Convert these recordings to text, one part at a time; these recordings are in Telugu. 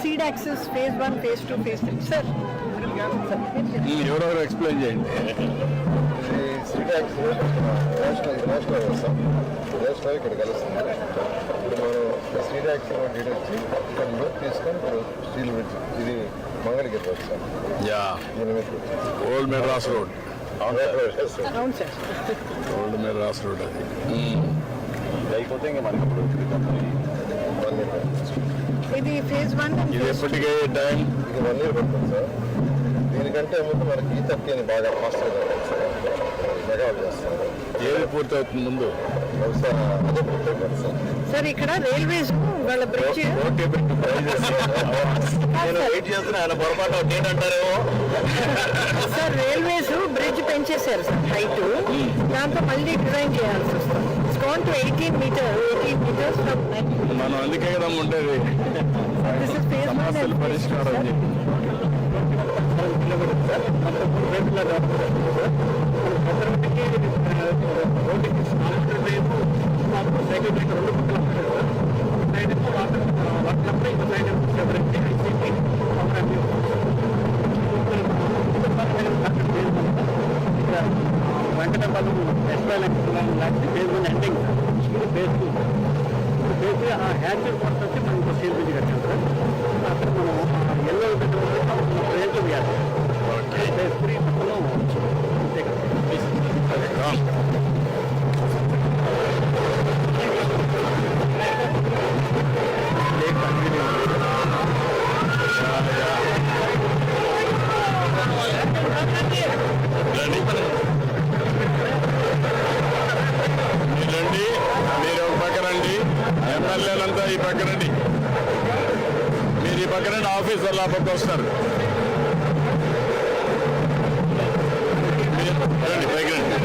Seed access phase 1, phase 2, phase 3. Sir. ఎవరెవరు ఎక్స్ప్లెయిన్ చేయండి. సీడ్ యాక్సిస్ నేషనల్ వస్తాం నేషనల్ ఇక్కడ కలుస్తుంది. ఇప్పుడు మనం సీడ్ యాక్సిస్ డీడ్ వచ్చి ఇక్కడ లోపు తీసుకొని ఇప్పుడు స్టీల్ బ్రిడ్జ్ ఇది మంగళగిరి వస్తాం. Old Madras road. అవును సార్. ఓల్డ్ మెడ్రాస్ రోడ్ అది అయిపోతే ఇంకా మనకి ఇప్పుడు ఇది ఫేజ్ 1. ఇది ఎప్పటికే టైం ఇది 1 year పడుతుంది సార్. దీనికంటే ముందు మనకి ఈ అని బాగా ఫాస్ట్గా మెగావాల్ చేస్తాం. ఏది పూర్తి అవుతుంది ముందు బహుశా అదే పూర్తయిపోతుంది సార్. సార్ ఇక్కడ రైల్వేస్ వాళ్ళ బ్రిడ్జ్ వెయిట్ చేస్తున్నా ఆయన పొరపాటు ఏంటంటారేమో. సార్ రైల్వేస్ బ్రిడ్జ్ పెంచేశారు సార్ హైట్. దాంతో మళ్ళీ డిజైన్ చేయాల్సి వస్తుంది. It's gone to 18 meters from మనం అందుకే కదా ఉండేది సమస్యలు పరిష్కారం అని చెప్పి. వెంకటపల్లి ఎండింగ్ ఫేజ్ 2 ఫేజ్ ఆ హ్యాచర్ పార్ట్ వచ్చి మనం స్టీల్ బ్రిడ్జ్ కట్టాం సార్. అక్కడ మనం ఎల్లో ఫేజ్ వేయాలి. ఫేజ్ 3 మొత్తం అంతే కదా. రండి, మీరు ఒక పక్క రండి, ఎమ్మెల్యేలంతా ఈ పక్క రండి, మీరు ఈ పక్క రండి, ఆఫీసర్లు ఆ పక్క వస్తారు. రండి పైకి రండి.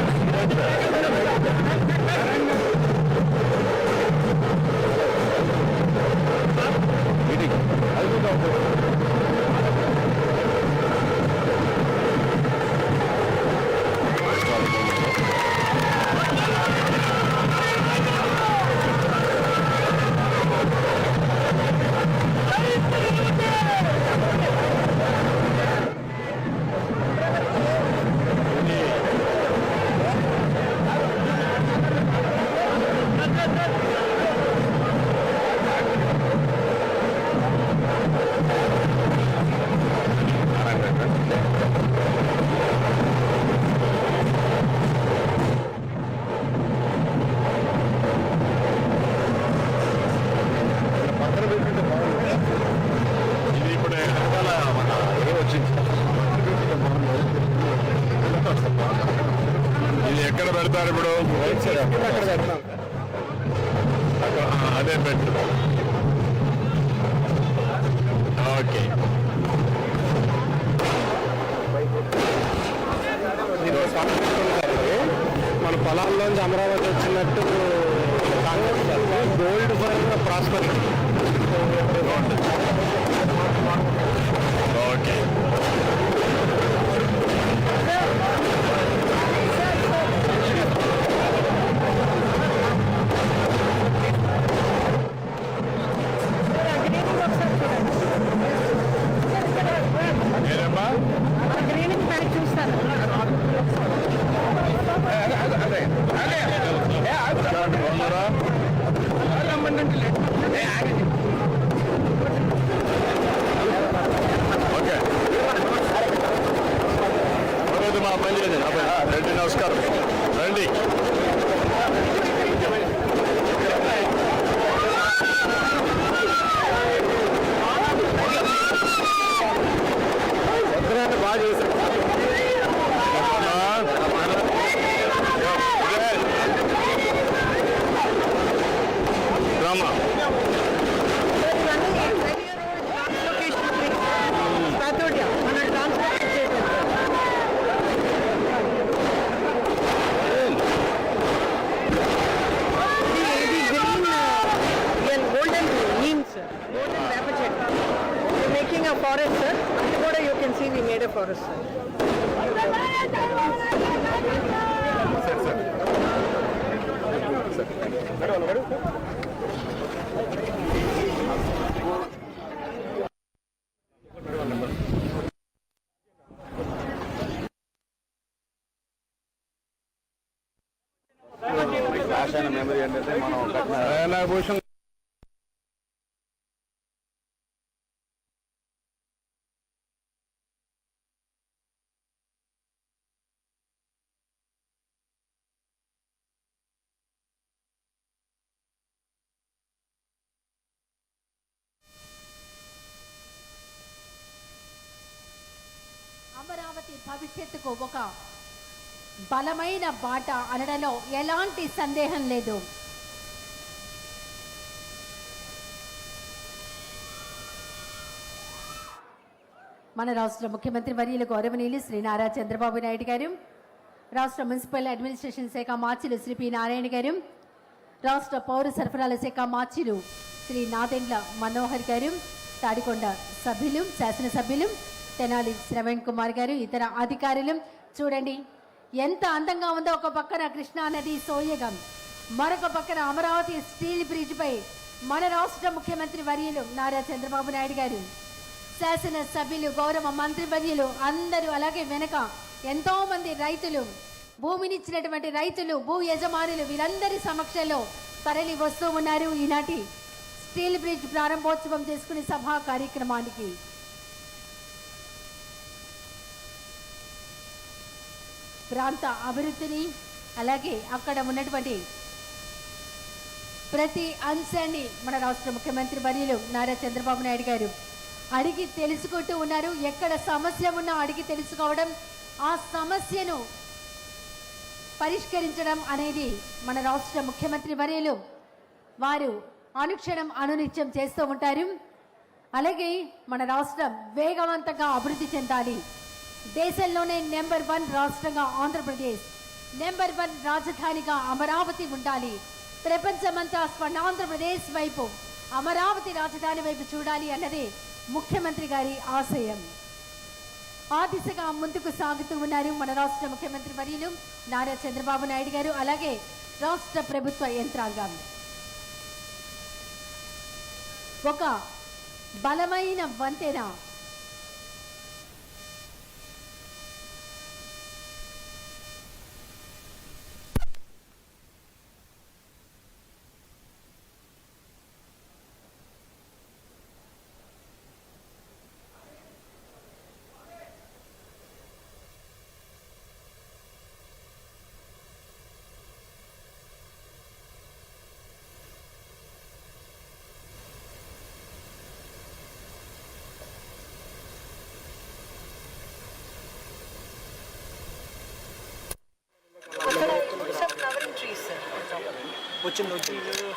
ఇది ఎక్కడ పెడతారు ఇప్పుడు? అదే పెట్టు. ఓకే, మన పొలాల్లోంచి అమరావతి వచ్చినట్టు గోల్డ్ ఫర్ ప్రాస్పర్. ఓకే, ఏదమ్మా గ్రీనింగ్ ప్యాక్ చూస్తాను. ఓకే, మా పని రండి, నమస్కారం, రండి. బాగా చేశారు. డ్రామా మన ట్రాన్స్పోర్ట్ ఫారెస్ట్ సార్, అది కూడా you can see we made a forest sir. ఆశాన మెమరీ ఏంటంటే మనం భూషణ్ అమరావతి భవిష్యత్తుకు ఒక బలమైన బాట అనడంలో ఎలాంటి సందేహం లేదు. మన రాష్ట్ర ముఖ్యమంత్రి వర్యులు గౌరవనీయులు శ్రీ నారా చంద్రబాబు నాయుడు గారు, రాష్ట్ర మున్సిపల్ అడ్మినిస్ట్రేషన్ శాఖ మార్చులు శ్రీ పి నారాయణ గారు, రాష్ట్ర పౌర సరఫరాల శాఖ మార్చులు శ్రీ నాదెండ్ల మనోహర్ గారు, తాడికొండ సభ్యులు, శాసనసభ్యులు తెనాలి శ్రవణ్ కుమార్ గారు, ఇతర అధికారులు చూడండి ఎంత అందంగా ఉందో. ఒక పక్కన కృష్ణా నది సోయగం, మరొక పక్కన అమరావతి స్టీల్ బ్రిడ్జ్ పై మన రాష్ట్ర ముఖ్యమంత్రి వర్యులు నారా చంద్రబాబు నాయుడు గారు, శాసన సభ్యులు, గౌరవ మంత్రి వర్యులు అందరూ, అలాగే వెనక ఎంతో మంది రైతులు, భూమినిచ్చినటువంటి రైతులు, భూ యజమానులు వీరందరి సమక్షంలో తరలి వస్తూ ఉన్నారు ఈనాటి స్టీల్ బ్రిడ్జ్ ప్రారంభోత్సవం చేసుకునే సభా కార్యక్రమానికి. ప్రాంత అభివృద్ధిని అలాగే అక్కడ ఉన్నటువంటి ప్రతి అంశాన్ని మన రాష్ట్ర ముఖ్యమంత్రి వర్యులు నారా చంద్రబాబు నాయుడు గారు అడిగి తెలుసుకుంటూ ఉన్నారు. ఎక్కడ సమస్య ఉన్నా అడిగి తెలుసుకోవడం, ఆ సమస్యను పరిష్కరించడం అనేది మన రాష్ట్ర ముఖ్యమంత్రి వర్యులు వారు అనుక్షణం అనునిత్యం చేస్తూ ఉంటారు. అలాగే మన రాష్ట్రం వేగవంతంగా అభివృద్ధి చెందాలి, దేశంలోనే నెంబర్ 1 రాష్ట్రంగా ఆంధ్రప్రదేశ్, నెంబర్ 1 రాజధానిగా అమరావతి ఉండాలి, ప్రపంచమంతా స్వర్ణాంధ్రప్రదేశ్ వైపు, అమరావతి రాజధాని వైపు చూడాలి అన్నదే ముఖ్యమంత్రి గారి ఆశయం. ఆ దిశగా ముందుకు సాగుతూ ఉన్నారు మన రాష్ట్ర ముఖ్యమంత్రి వర్యులు నారా చంద్రబాబు నాయుడు గారు, అలాగే రాష్ట్ర ప్రభుత్వ యంత్రాంగం. ఒక బలమైన వంతెన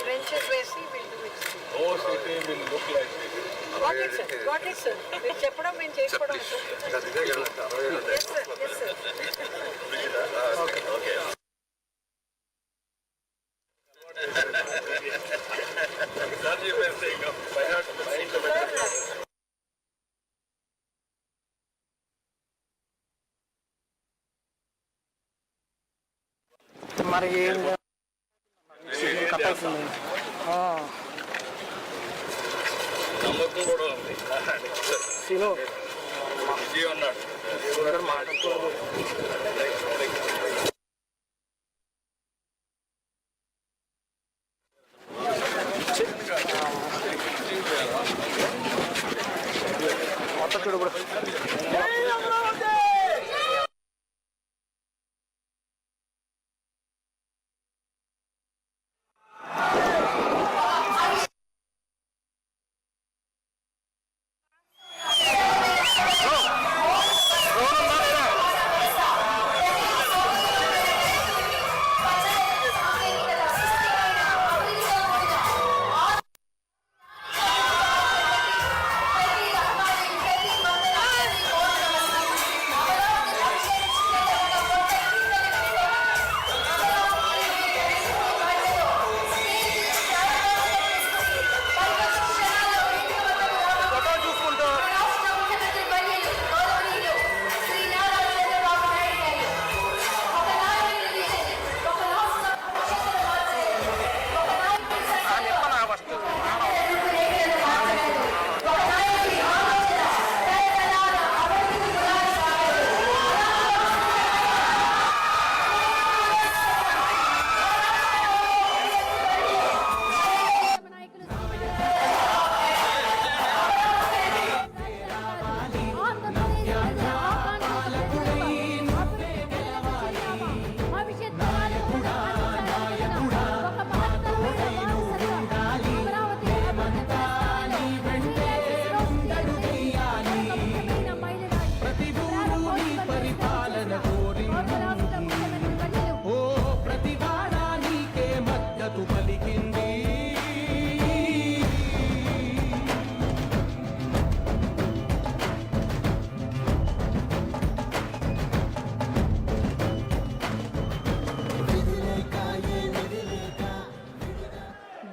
Trenches వేసి Got it, sir. మీరు చెప్పడం మేము చేసుకోవడం. Yes, sir. Yes, sir. మరి ఏం నమ్మకం కూడా ఉంది. ఉన్నాడు మాట్లాడుకోవడం మొత్తం చూడు కూడా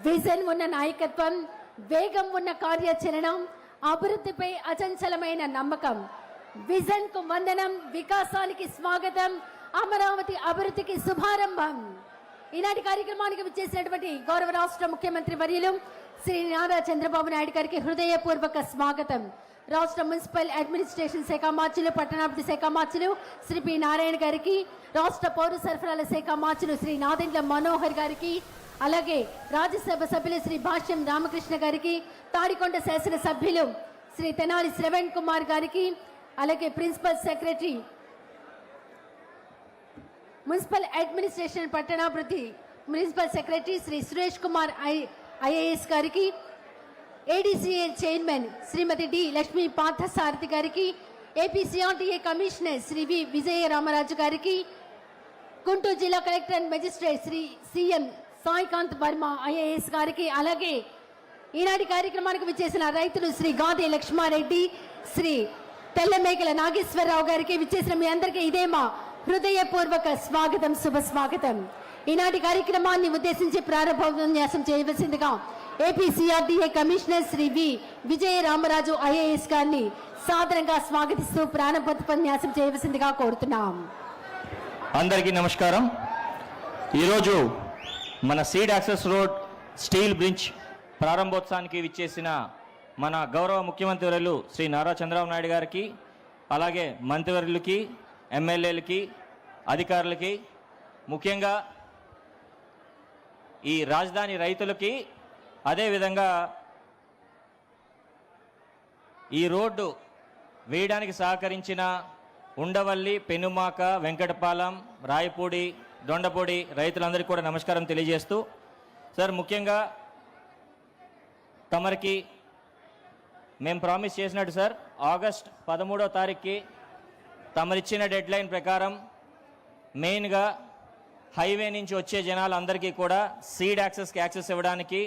విజన్ ఉన్న నాయకత్వం, వేగం ఉన్న కార్యాచరణం, అభివృద్ధిపై అచంచలమైన నమ్మకం. విజన్ కు వందనం, వికాసానికి స్వాగతం, అమరావతి అభివృద్ధికి శుభారంభం. ఈనాటి కార్యక్రమానికి విచ్చేసినటువంటి గౌరవ రాష్ట్ర ముఖ్యమంత్రి వర్యులు శ్రీ నారా చంద్రబాబు నాయుడు గారికి హృదయపూర్వక స్వాగతం. రాష్ట్ర మున్సిపల్ అడ్మినిస్ట్రేషన్ శాఖ మార్చులు, పట్టణాభివృద్ధి శాఖ మార్చులు శ్రీ పి నారాయణ గారికి, రాష్ట్ర పౌర సరఫరాల శాఖ మార్చులు శ్రీ నాదెండ్ల మనోహర్ గారికి, అలాగే రాజ్యసభ సభ్యులు శ్రీ భాష్యం రామకృష్ణ గారికి, తాడికొండ శాసన సభ్యులు శ్రీ తెనాలి శ్రవణ్ కుమార్ గారికి, అలాగే ప్రిన్సిపల్ సెక్రటరీ మున్సిపల్ అడ్మినిస్ట్రేషన్ పట్టణాభివృద్ధి municipal secretary Shri Suresh Kumar IAS గారికి, ADCL chairman Shrimati D Lakshmi Parthasarathi గారికి, APCRTA commissioner Shri V Vijaya Ramaraju గారికి, గుంటూరు జిల్లా collector and magistrate Shri CM Saikanth Varma IAS గారికి, అలాగే ఈనాటి కార్యక్రమానికి విచ్చేసిన రైతులు శ్రీ గాదే లక్ష్మారెడ్డి, శ్రీ తెల్లమేకల నాగేశ్వరరావు గారికి విచ్చేసిన మీ అందరికీ ఇదే మా హృదయపూర్వక స్వాగతం, శుభ స్వాగతం. ఈనాటి కార్యక్రమాన్ని ఉద్దేశించి ప్రారంభోపన్యాసం చేయవలసిందిగా APCRDA commissioner Shri V Vijaya Ramaraju IAS గారిని సాదరంగా స్వాగతిస్తూ ప్రారంభోపన్యాసం చేయవలసిందిగా కోరుతున్నాం. అందరికీ నమస్కారం. ఈరోజు మన seed access road steel bridge ప్రారంభోత్సవానికి విచ్చేసిన మన గౌరవ ముఖ్యమంత్రి వర్యులు శ్రీ నారా చంద్రబాబు నాయుడు గారికి, అలాగే మంత్రివర్యులకి, ఎమ్మెల్యేలకి, అధికారులకి, ముఖ్యంగా ఈ రాజధాని రైతులకి, అదేవిధంగా ఈ రోడ్డు వేయడానికి సహకరించిన ఉండవల్లి, పెనుమాక, వెంకటపాలెం, రాయపూడి, దొండపూడి రైతులందరికీ కూడా నమస్కారం తెలియజేస్తూ, సార్ ముఖ్యంగా తమరికి మేము ప్రామిస్ చేసినట్టు సార్ ఆగస్ట్ 13వ తారీఖుకి తమరిచ్చిన డెడ్ లైన్ ప్రకారం మెయిన్గా హైవే నుంచి వచ్చే జనాలందరికీ కూడా సీడ్ యాక్సెస్కి యాక్సెస్ ఇవ్వడానికి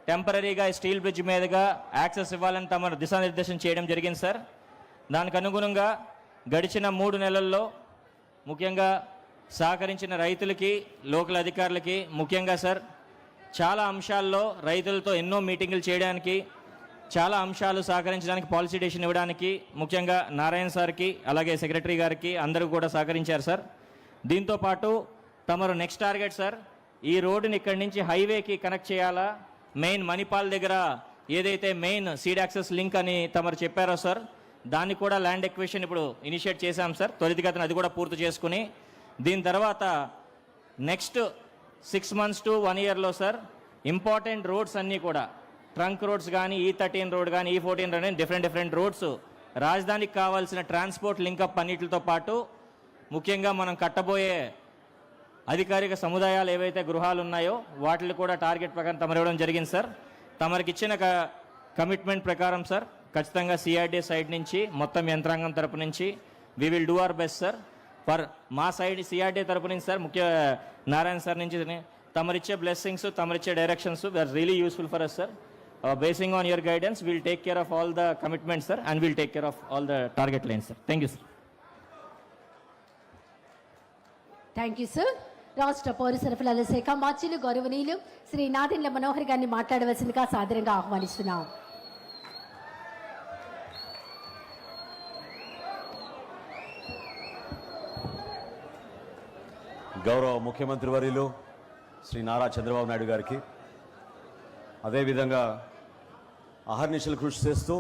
టెంపరీగా స్టీల్ బ్రిడ్జ్ మీదుగా యాక్సెస్ ఇవ్వాలని తమ దిశానిర్దేశం చేయడం జరిగింది సార్. దానికి అనుగుణంగా గడిచిన 3 నెలల్లో ముఖ్యంగా సహకరించిన రైతులకి, లోకల్ అధికారులకి, ముఖ్యంగా సార్ చాలా అంశాల్లో రైతులతో ఎన్నో మీటింగులు చేయడానికి, చాలా అంశాలు సహకరించడానికి, పాలసీ డెసిషన్ ఇవ్వడానికి ముఖ్యంగా నారాయణ సార్కి, అలాగే సెక్రటరీ గారికి అందరూ కూడా సహకరించారు సార్. దీంతోపాటు తమరు నెక్స్ట్ టార్గెట్ సార్ ఈ రోడ్డుని ఇక్కడి నుంచి హైవేకి కనెక్ట్ చేయాలా, మెయిన్ మణిపాల్ దగ్గర ఏదైతే మెయిన్ సీడ్ యాక్సెస్ లింక్ అని తమరు చెప్పారో సార్ దాన్ని కూడా ల్యాండ్ ఎక్విజిషన్ ఇప్పుడు ఇనిషియేట్ చేశాం సార్. త్వరితగతిన అది కూడా పూర్తి చేసుకుని దీని తర్వాత నెక్స్ట్ 6 months to 1 yearలో సార్ ఇంపార్టెంట్ రోడ్స్ అన్నీ కూడా ట్రంక్ రోడ్స్ కానీ, E13 రోడ్ కానీ, E14 రోడ్ కానీ డిఫరెంట్ రోడ్స్ రాజధానికి కావాల్సిన ట్రాన్స్పోర్ట్ లింకప్ అన్నిటితో పాటు ముఖ్యంగా మనం కట్టబోయే అధికారిక సముదాయాలు ఏవైతే గృహాలు ఉన్నాయో వాటిని కూడా టార్గెట్ ప్రకారం తమరు ఇవ్వడం జరిగింది సార్. తమరికి ఇచ్చిన కమిట్మెంట్ ప్రకారం సార్ ఖచ్చితంగా సిఆర్డీఏ సైడ్ నుంచి మొత్తం యంత్రాంగం తరపు నుంచి we will do our best sir. For మా సైడ్ సిఆర్డీఏ తరపు నుంచి సార్ ముఖ్య నారాయణ సార్ నుంచి తమరిచ్చే బ్లెస్సింగ్స్, తమరిచ్చే directions are really useful for us sir. Basing on your guidance, we'll take care of all the commitments, sir, and we'll take care of all the target lines, sir. Thank you, sir. Thank you sir. రాష్ట్ర పౌర సరఫరాల శాఖ మార్చులు గౌరవనీయులు శ్రీ నాదెండ్ల మనోహర్ గారిని మాట్లాడవలసిందిగా సాదరంగా ఆహ్వానిస్తున్నాం. గౌరవ ముఖ్యమంత్రి వర్యులు శ్రీ నారా చంద్రబాబు నాయుడు గారికి, అదేవిధంగా అహర్నిశలు కృషి చేస్తూ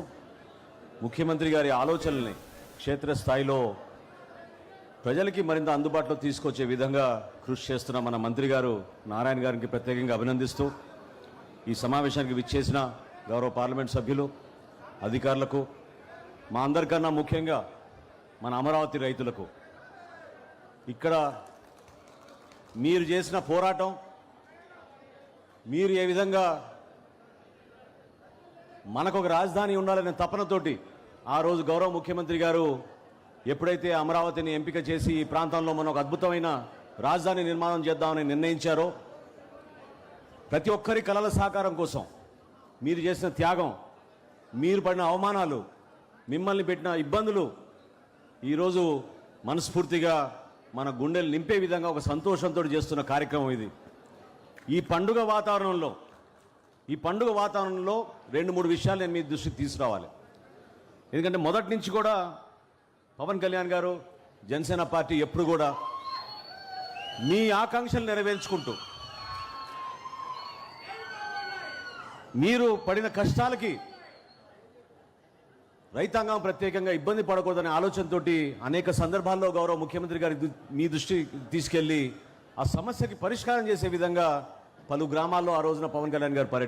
ముఖ్యమంత్రి గారి ఆలోచనల్ని క్షేత్రస్థాయిలో ప్రజలకి మరింత అందుబాటులో తీసుకొచ్చే విధంగా కృషి చేస్తున్న మన మంత్రి గారు నారాయణ గారికి ప్రత్యేకంగా అభినందిస్తూ, ఈ సమావేశానికి విచ్చేసిన గౌరవ పార్లమెంట్ సభ్యులు, అధికారులకు, మా అందరికన్నా ముఖ్యంగా మన అమరావతి రైతులకు, ఇక్కడ మీరు చేసిన పోరాటం, మీరు ఏ విధంగా మనకు ఒక రాజధాని ఉండాలనే తపనతోటి ఆ రోజు గౌరవ ముఖ్యమంత్రి గారు ఎప్పుడైతే అమరావతిని ఎంపిక చేసి ఈ ప్రాంతంలో మనం ఒక అద్భుతమైన రాజధాని నిర్మాణం చేద్దామని నిర్ణయించారో, ప్రతి ఒక్కరి కలల సాకారం కోసం మీరు చేసిన త్యాగం, మీరు పడిన అవమానాలు, మిమ్మల్ని పెట్టిన ఇబ్బందులు ఈరోజు మనస్ఫూర్తిగా మన గుండెలు నింపే విధంగా ఒక సంతోషంతో చేస్తున్న కార్యక్రమం ఇది. ఈ పండుగ వాతావరణంలో ఈ పండుగ వాతావరణంలో 2-3 విషయాలు నేను మీ దృష్టికి తీసుకురావాలి. ఎందుకంటే మొదటి నుంచి కూడా పవన్ కళ్యాణ్ గారు, జనసేన పార్టీ ఎప్పుడు కూడా మీ ఆకాంక్షలు నెరవేర్చుకుంటూ మీరు పడిన కష్టాలకి రైతాంగం ప్రత్యేకంగా ఇబ్బంది పడకూడదనే ఆలోచనతోటి అనేక సందర్భాల్లో గౌరవ ముఖ్యమంత్రి గారి మీ దృష్టి తీసుకెళ్లి ఆ సమస్యకి పరిష్కారం చేసే విధంగా పలు గ్రామాల్లో ఆ రోజున పవన్ కళ్యాణ్ గారు పర్యటన